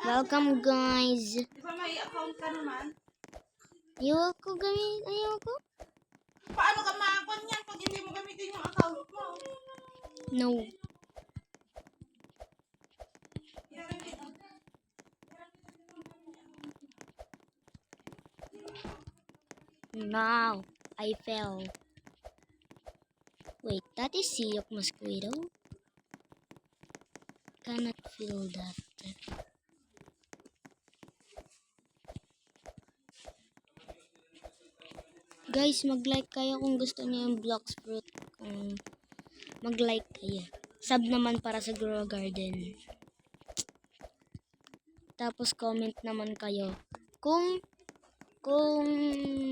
Welcome guys. Di ba may account ka naman? Ayoko. Paano ka ma-account yan pag hindi mo gamitin yung account mo? No. Now, I fell. Wait, that is Sea of Mosquito? Cannot feel that. Guys, mag-like kayo kung gusto niyo yung Blox Fruit. Kung mag-like kayo. Sub naman para sa Grow Garden. Tapos comment naman kayo kung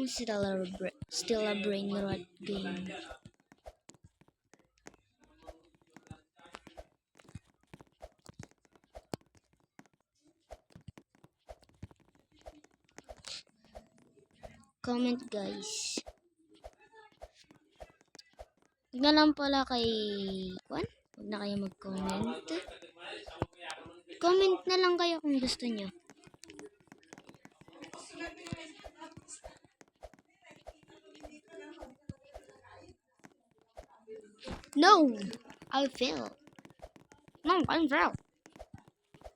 still a brain rot game. Comment guys. Huwag na lang pala kay Juan. Huwag na kayo mag-comment. Comment na lang kayo kung gusto nyo. No! I fail. No, I fail.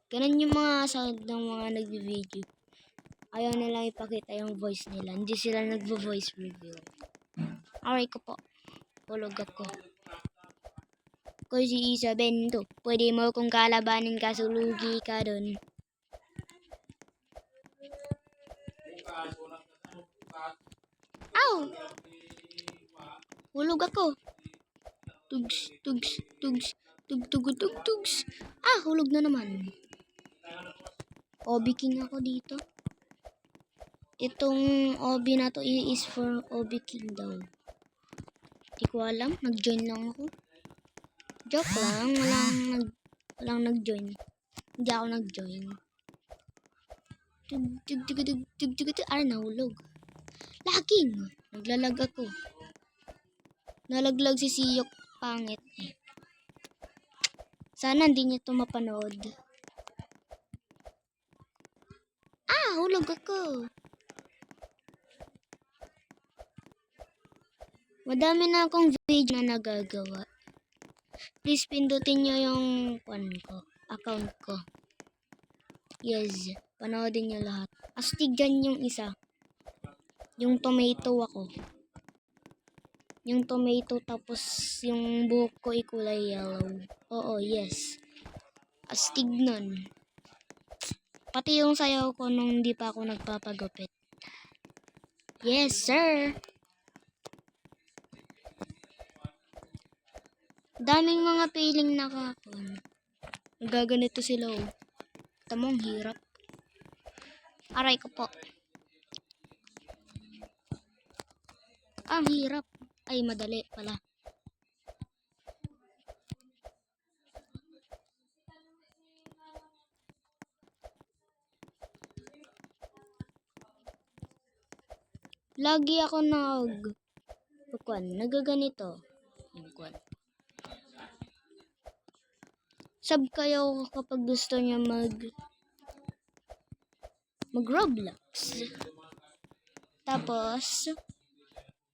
Ganun yung mga sound ng mga nag-video. Ayaw nila ipakita yung voice nila. Hindi sila nagvo-voice reveal. Aray ko po. Tulog ako. Kung si Isa Bento, pwede mo kung kalabanin kaso lugi ka dun. Ow! Hulog ako. Tugs. Tugs. Ah, hulog na naman. Obi King ako dito. Itong Obi na to is for Obi King daw. Di ko alam. Nag-join lang ako. Joke lang. Walang nag-join. Hindi ako nag-join. Tug. Ah, nahulog. Lagging. Naglalag ako. Nalaglag si Siyok. Pangit. Sana hindi niya ito mapanood. Ah, hulog ako. Madami na akong video na nagagawa. Please pindutin nyo yung account ko. Yes, panoodin nyo lahat. Astig dyan yung isa. Yung tomato ako. Yung tomato tapos yung buhok ko ikulay yellow. Oo, yes. Astig nun. Pati yung sayaw ko nung hindi pa ako nagpapagupit. Yes, sir. Daming mga piling nakakon. Nagaganito sila oh. Tamong hirap. Aray ko po. Ang hirap. Ay, madali pala. Lagi ako nagaganito. Sub kayo kapag gusto niya mag-Roblox. Tapos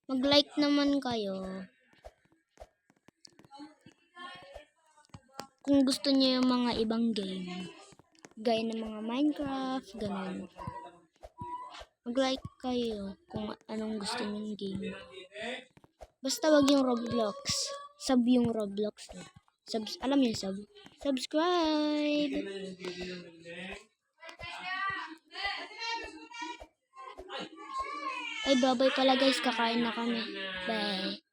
mag-like naman kayo kung gusto niyo yung mga ibang game. Gaya ng mga Minecraft, ganun. Mag-like kayo kung anong gusto niyong game. Basta wag yung Roblox. Sub yung Roblox. Alam niyo sub? Subscribe! Ay, babay pala guys. Kakain na kami. Bye!